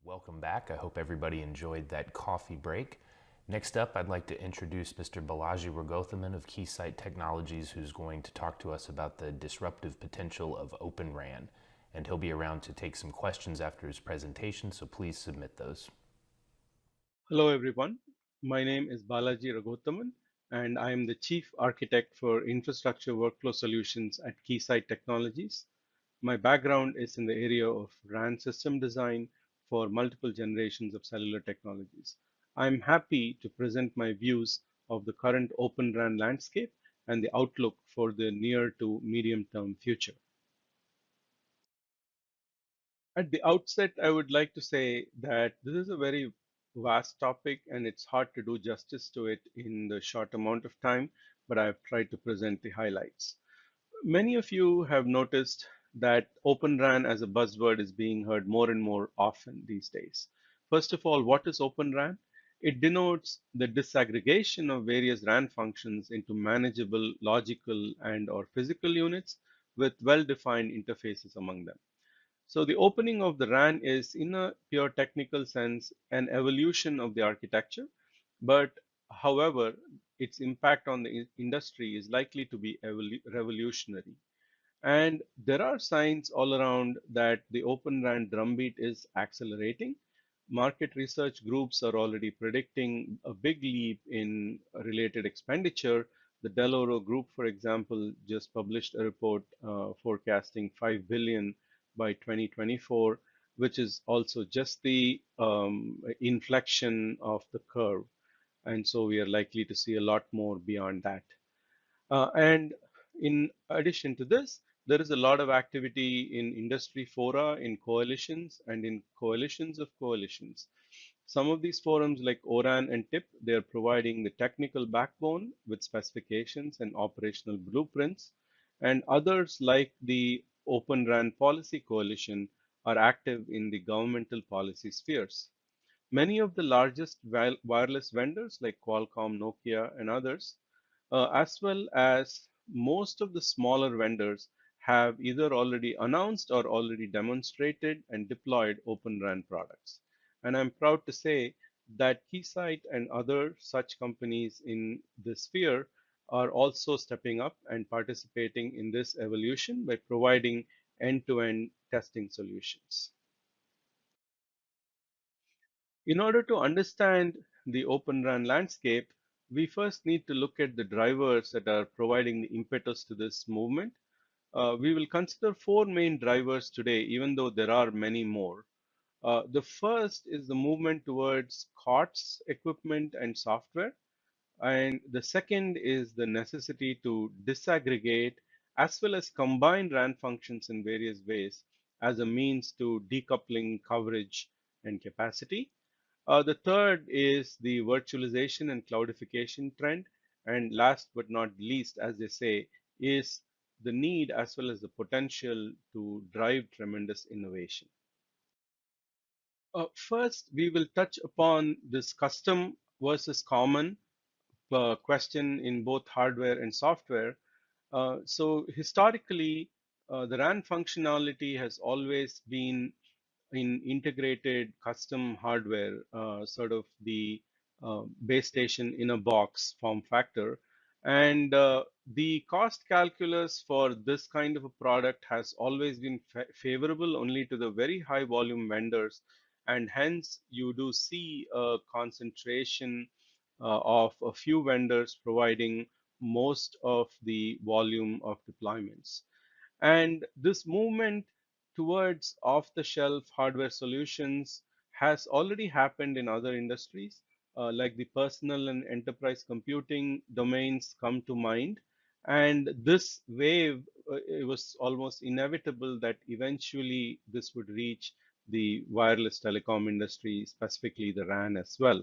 Welcome back. I hope everybody enjoyed that coffee break. Next up, I'd like to introduce Mr. Balaji Raghothaman of Keysight Technologies, who's going to talk to us about the disruptive potential of OpenRAN. And he'll be around to take some questions after his presentation, so please submit those. Hello everyone, my name is Balaji Raghothaman and I am the Chief Architect for Infrastructure Workflow Solutions at Keysight Technologies. My background is in the area of RAN system design for multiple generations of cellular technologies. I'm happy to present my views of the current Open RAN landscape and the outlook for the near to medium term future. At the outset, I would like to say that this is a very vast topic and it's hard to do justice to it in the short amount of time, but I've tried to present the highlights. Many of you have noticed that Open RAN as a buzzword is being heard more and more often these days. First of all, what is Open RAN? It denotes the disaggregation of various RAN functions into manageable logical and or physical units with well-defined interfaces among them. So the opening of the RAN is, in a pure technical sense, an evolution of the architecture, but however, its impact on the industry is likely to be revolutionary. And there are signs all around that the Open RAN drumbeat is accelerating. Market research groups are already predicting a big leap in related expenditure. The Deloro Group, for example, just published a report forecasting 5 billion by 2024, which is also just the inflection of the curve. And so we are likely to see a lot more beyond that. And in addition to this, there is a lot of activity in industry fora, in coalitions, and in coalitions of coalitions. Some of these forums like ORAN and TIP, they are providing the technical backbone with specifications and operational blueprints. And others like the Open RAN Policy Coalition are active in the governmental policy spheres. Many of the largest wireless vendors like Qualcomm, Nokia, and others, as well as most of the smaller vendors, have either already announced or already demonstrated and deployed Open RAN products. And I'm proud to say that Keysight and other such companies in the sphere are also stepping up and participating in this evolution by providing end-to-end testing solutions. In order to understand the Open RAN landscape, we first need to look at the drivers that are providing the impetus to this movement. We will consider four main drivers today, even though there are many more. The first is the movement towards COTS equipment and software. And the second is the necessity to disaggregate as well as combine RAN functions in various ways as a means to decoupling coverage and capacity. The third is the virtualization and cloudification trend. And last but not least, as they say, is the need as well as the potential to drive tremendous innovation. First, we will touch upon this custom versus common question in both hardware and software. So historically, the RAN functionality has always been in integrated custom hardware, sort of the base station in a box form factor. And the cost calculus for this kind of a product has always been favorable only to the very high volume vendors. And hence, you do see a concentration of a few vendors providing most of the volume of deployments. And this movement towards off-the-shelf hardware solutions has already happened in other industries, like the personal and enterprise computing domains come to mind. And this wave, it was almost inevitable that eventually this would reach the wireless telecom industry, specifically the RAN as well.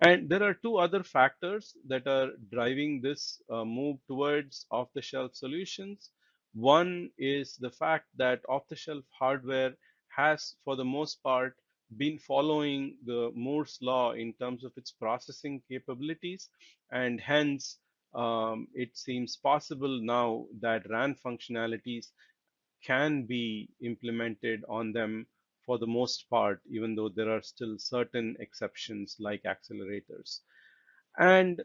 And there are two other factors that are driving this move towards off-the-shelf solutions. One is the fact that off-the-shelf hardware has, for the most part, been following the Moore's law in terms of its processing capabilities, and hence it seems possible now that RAN functionalities can be implemented on them for the most part, even though there are still certain exceptions like accelerators. And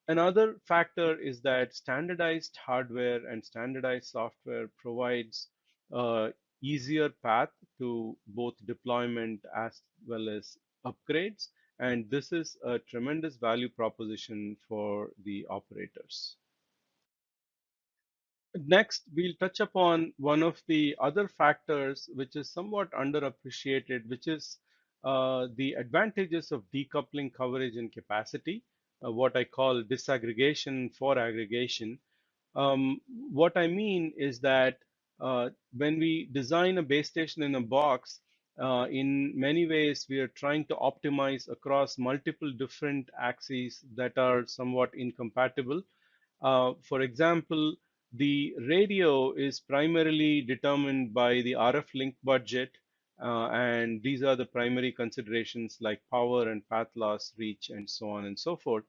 another factor is that standardized hardware and standardized software provides a easier path to both deployment as well as upgrades. And this is a tremendous value proposition for the operators. Next, we'll touch upon one of the other factors which is somewhat underappreciated, which is the advantages of decoupling coverage and capacity, what I call disaggregation for aggregation. What I mean is that when we design a base station in a box, in many ways we are trying to optimize across multiple different axes that are somewhat incompatible. For example, the radio is primarily determined by the RF link budget, and these are the primary considerations like power and path loss, reach, and so on and so forth.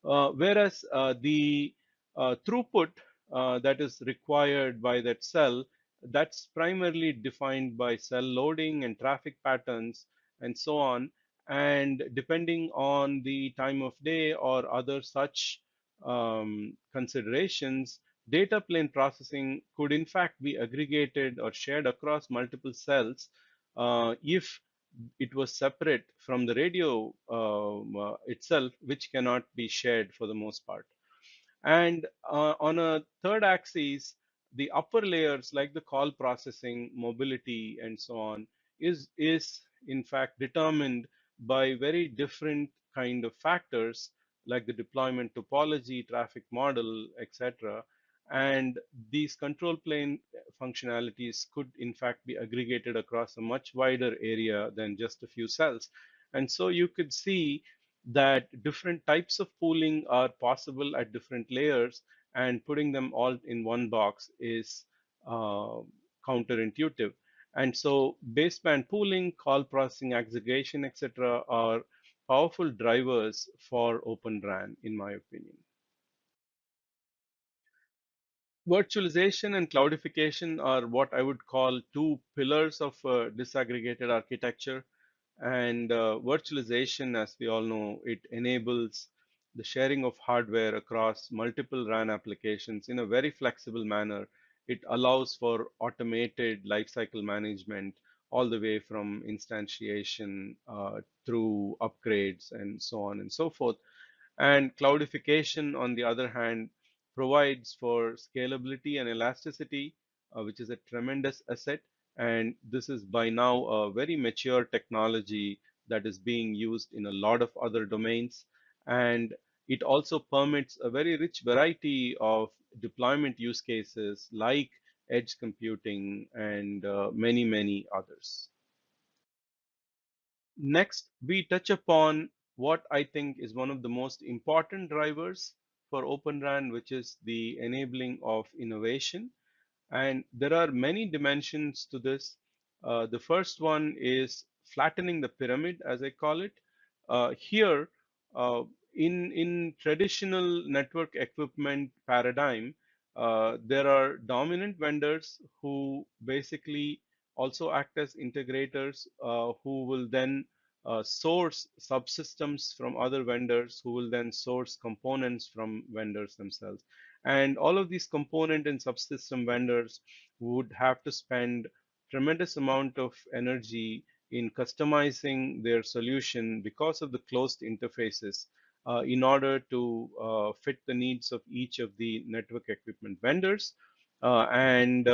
Whereas the throughput that is required by that cell, that's primarily defined by cell loading and traffic patterns and so on. And depending on the time of day or other such considerations, data plane processing could in fact be aggregated or shared across multiple cells if it was separate from the radio itself, which cannot be shared for the most part. And on a third axis, the upper layers like the call processing, mobility, and so on is in fact determined by very different kind of factors like the deployment topology, traffic model, etc. And these control plane functionalities could in fact be aggregated across a much wider area than just a few cells. And so you could see that different types of pooling are possible at different layers, and putting them all in one box is uh, counterintuitive. And so baseband pooling, call processing, aggregation, etc. are powerful drivers for Open RAN, in my opinion. Virtualization and cloudification are what I would call two pillars of disaggregated architecture. And virtualization, as we all know, it enables the sharing of hardware across multiple RAN applications in a very flexible manner. It allows for automated lifecycle management all the way from instantiation through upgrades and so on and so forth. And cloudification, on the other hand, provides for scalability and elasticity, which is a tremendous asset. And this is by now a very mature technology that is being used in a lot of other domains. And it also permits a very rich variety of deployment use cases like edge computing and many, many others. Next, we touch upon what I think is one of the most important drivers for Open RAN, which is the enabling of innovation. And there are many dimensions to this. The first one is flattening the pyramid, as I call it. Here, uh, in traditional network equipment paradigm, there are dominant vendors who basically also act as integrators who will then source subsystems from other vendors who will then source components from vendors themselves. And all of these component and subsystem vendors would have to spend tremendous amount of energy in customizing their solution because of the closed interfaces in order to fit the needs of each of the network equipment vendors. And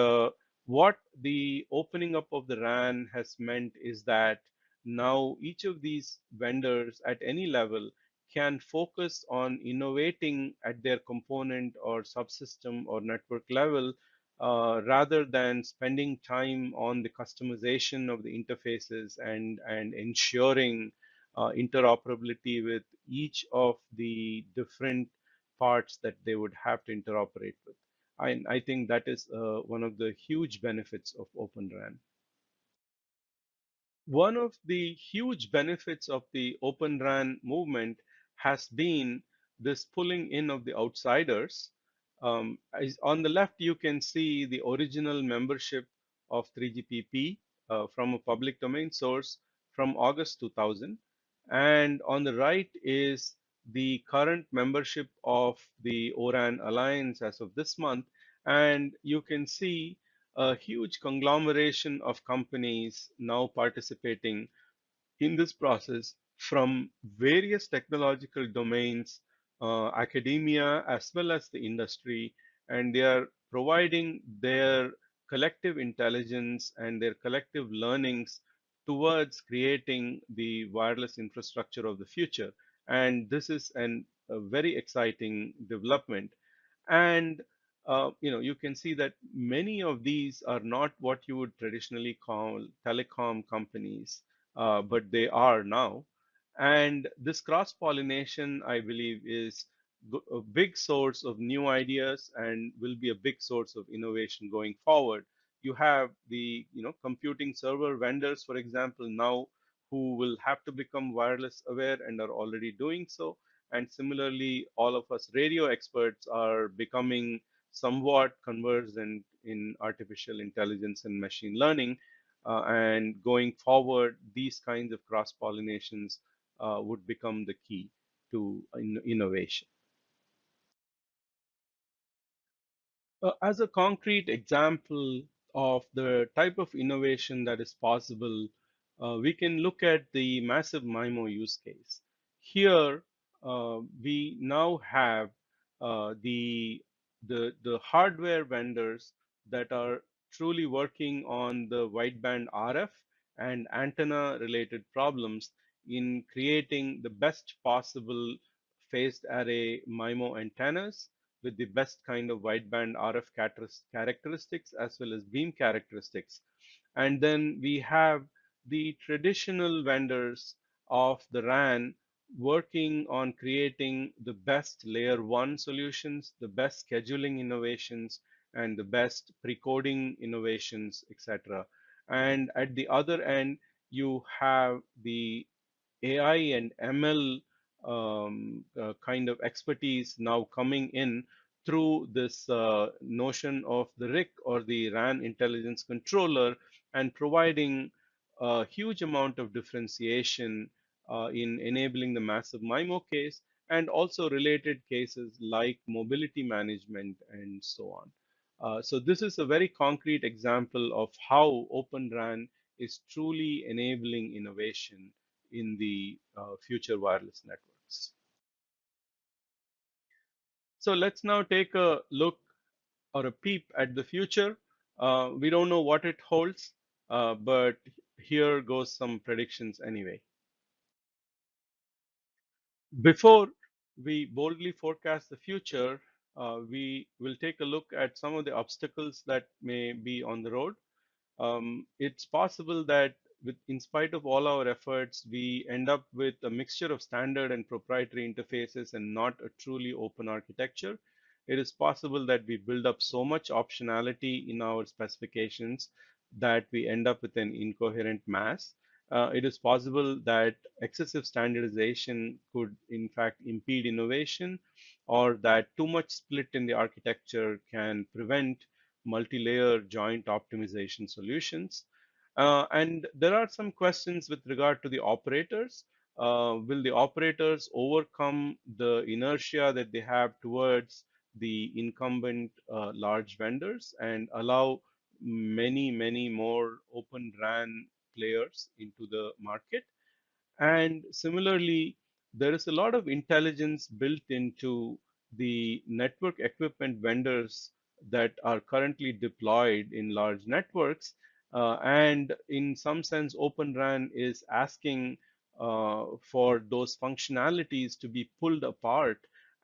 what the opening up of the RAN has meant is that now each of these vendors at any level can focus on innovating at their component or subsystem or network level rather than spending time on the customization of the interfaces and ensuring interoperability with each of the different parts that they would have to interoperate with. I think that is one of the huge benefits of Open RAN. One of the huge benefits of the Open RAN movement has been this pulling in of the outsiders. On the left, you can see the original membership of 3GPP. from a public domain source from August 2000. And on the right is the current membership of the ORAN Alliance as of this month. And you can see a huge conglomeration of companies now participating in this process from various technological domains, academia, as well as the industry, and they are providing their collective intelligence and their collective learnings towards creating the wireless infrastructure of the future. And this is a very exciting development. And you can see that many of these are not what you would traditionally call telecom companies, but they are now. And this cross pollination, I believe, is a big source of new ideas and will be a big source of innovation going forward. You have the computing server vendors, for example, now who will have to become wireless aware and are already doing so. And similarly, all of us radio experts are becoming somewhat conversant in artificial intelligence and machine learning. And going forward, these kinds of cross pollinations would become the key to innovation. As a concrete example of the type of innovation that is possible, we can look at the massive MIMO use case. Here, we now have the hardware vendors that are truly working on the wideband RF and antenna related problems in creating the best possible phased array MIMO antennas with the best kind of wideband RF characteristics as well as beam characteristics. And then we have the traditional vendors of the RAN working on creating the best layer one solutions, the best scheduling innovations, and the best pre-coding innovations, etc. And at the other end, you have the AI and ML kind of expertise now coming in through this notion of the RIC or the RAN intelligence controller and providing a huge amount of differentiation in enabling the massive MIMO case and also related cases like mobility management and so on. So this is a very concrete example of how Open RAN is truly enabling innovation in the future wireless networks. So let's now take a look or a peep at the future. We don't know what it holds, but here goes some predictions anyway. Before we boldly forecast the future, we will take a look at some of the obstacles that may be on the road. It's possible that in spite of all our efforts, we end up with a mixture of standard and proprietary interfaces and not a truly open architecture. It is possible that we build up so much optionality in our specifications that we end up with an incoherent mass. It is possible that excessive standardization could in fact impede innovation, or that too much split in the architecture can prevent multi-layer joint optimization solutions. And there are some questions with regard to the operators. Will the operators overcome the inertia that they have towards the incumbent large vendors and allow many more open RAN players into the market? And similarly, there is a lot of intelligence built into the network equipment vendors that are currently deployed in large networks. And in some sense, Open RAN is asking for those functionalities to be pulled apart.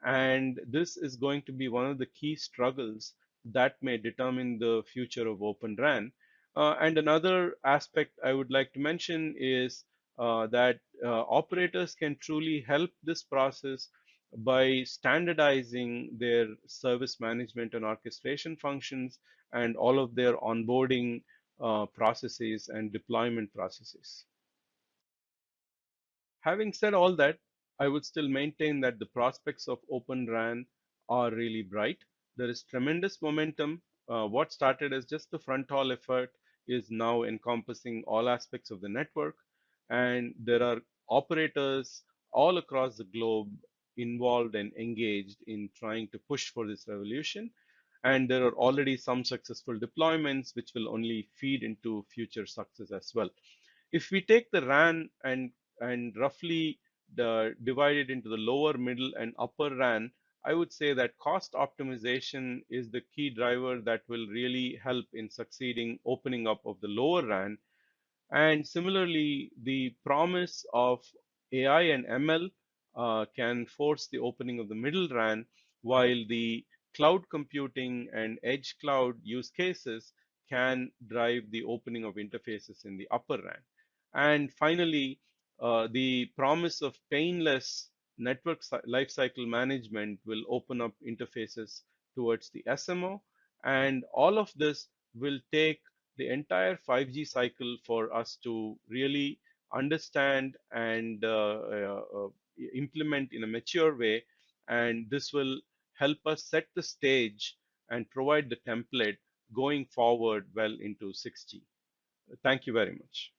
And this is going to be one of the key struggles that may determine the future of Open RAN. And another aspect I would like to mention is that operators can truly help this process by standardizing their service management and orchestration functions and all of their onboarding processes and deployment processes. Having said all that, I would still maintain that the prospects of Open RAN are really bright. There is tremendous momentum. What started as just the front hall effort is now encompassing all aspects of the network, and there are operators all across the globe involved and engaged in trying to push for this revolution. And there are already some successful deployments which will only feed into future success as well. If we take the RAN and roughly divide it into the lower, middle, and upper RAN, I would say that cost optimization is the key driver that will really help in succeeding opening up of the lower RAN. And similarly, the promise of AI and ML can force the opening of the middle RAN, while the cloud computing and edge cloud use cases can drive the opening of interfaces in the upper RAN. And finally, the promise of painless network lifecycle management will open up interfaces towards the SMO. And all of this will take the entire 5G cycle for us to really understand and implement in a mature way. And this will help us set the stage and provide the template going forward well into 6G. Thank you very much.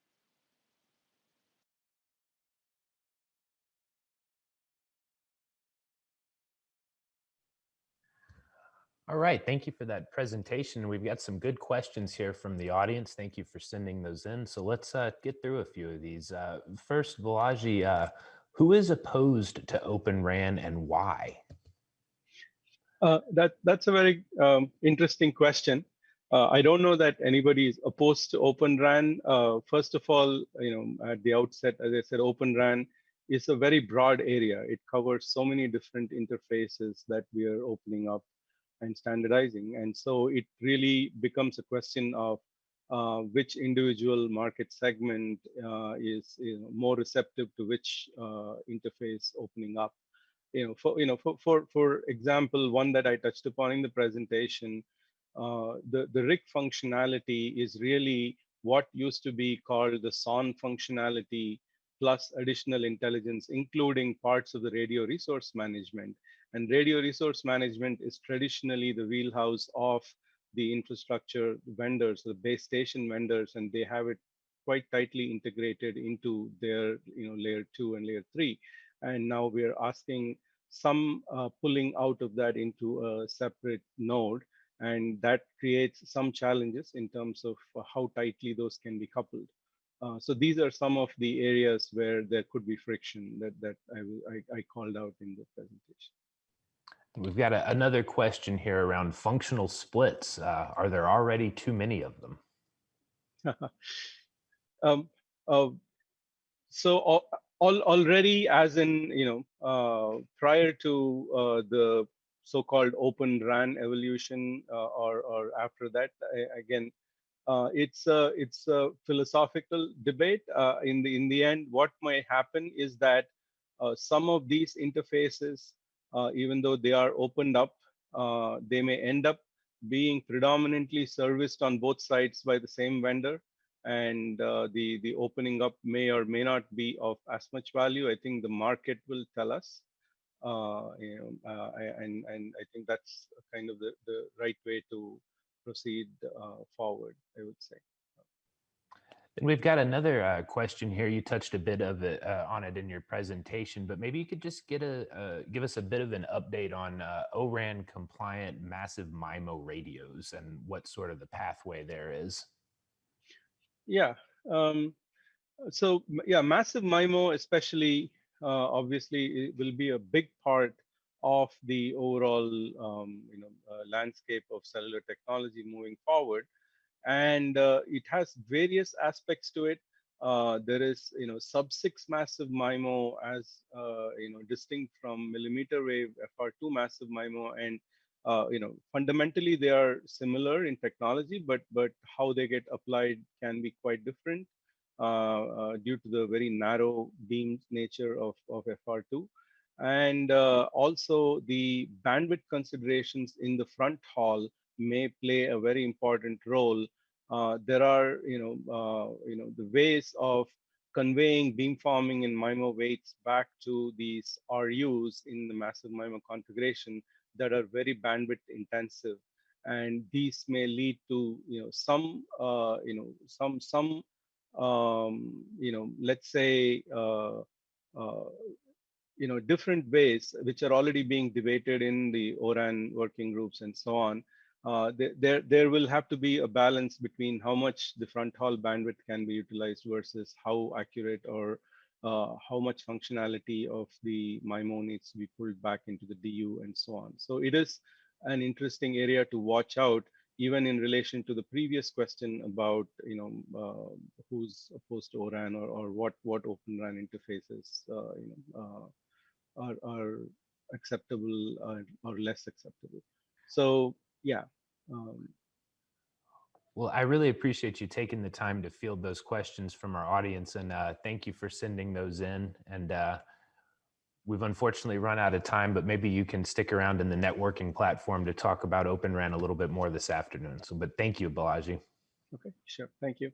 All right, thank you for that presentation. We've got some good questions here from the audience. Thank you for sending those in. So let's get through a few of these. First, Balaji, who is opposed to OpenRAN and why? That's a very interesting question. I don't know that anybody is opposed to OpenRAN. First of all, at the outset, as I said, OpenRAN is a very broad area. It covers so many different interfaces that we are opening up and standardizing. And so it really becomes a question of which individual market segment is more receptive to which interface opening up. For example, one that I touched upon in the presentation, the RIC functionality is really what used to be called the SON functionality plus additional intelligence, including parts of the radio resource management. And radio resource management is traditionally the wheelhouse of the infrastructure vendors, the base station vendors, and they have it quite tightly integrated into their layer 2 and layer 3. And now we are asking some pulling out of that into a separate node, and that creates some challenges in terms of how tightly those can be coupled. So these are some of the areas where there could be friction that I called out in the presentation. We've got another question here around functional splits. Are there already too many of them? uh, so already, as in prior to the so-called OpenRAN evolution, or after that, again, it's a philosophical debate. In the end, what might happen is that some of these interfaces, even though they are opened up, they may end up being predominantly serviced on both sides by the same vendor, and the opening up may or may not be of as much value. I think the market will tell us. And I think that's kind of the right way to proceed forward, I would say. And we've got another question here. You touched a bit of it on it in your presentation, but maybe you could just give us a bit of an update on ORAN compliant massive MIMO radios and what sort of the pathway there is. Yeah. So yeah, massive MIMO, especially, obviously, it will be a big part of the overall landscape of cellular technology moving forward, and it has various aspects to it. There is sub-6 massive MIMO as distinct from millimeter wave FR2 massive MIMO, and fundamentally they are similar in technology, but how they get applied can be quite different due to the very narrow beam nature of FR2. And also the bandwidth considerations in the front haul may play a very important role. There are, the ways of conveying beamforming and MIMO weights back to these RUs in the massive MIMO configuration that are very bandwidth intensive. and these may lead to some let's say different ways which are already being debated in the ORAN working groups and so on. There will have to be a balance between how much the front haul bandwidth can be utilized versus how accurate or how much functionality of the MIMO needs to be pulled back into the DU and so on. So it is an interesting area to watch out, even in relation to the previous question about who's opposed to ORAN, or what OpenRAN interfaces are acceptable or less acceptable. So yeah. Um, Well, I really appreciate you taking the time to field those questions from our audience, and thank you for sending those in. And we've unfortunately run out of time, but maybe you can stick around in the networking platform to talk about OpenRAN a little bit more this afternoon. So, but thank you, Balaji. okay, sure. Thank you.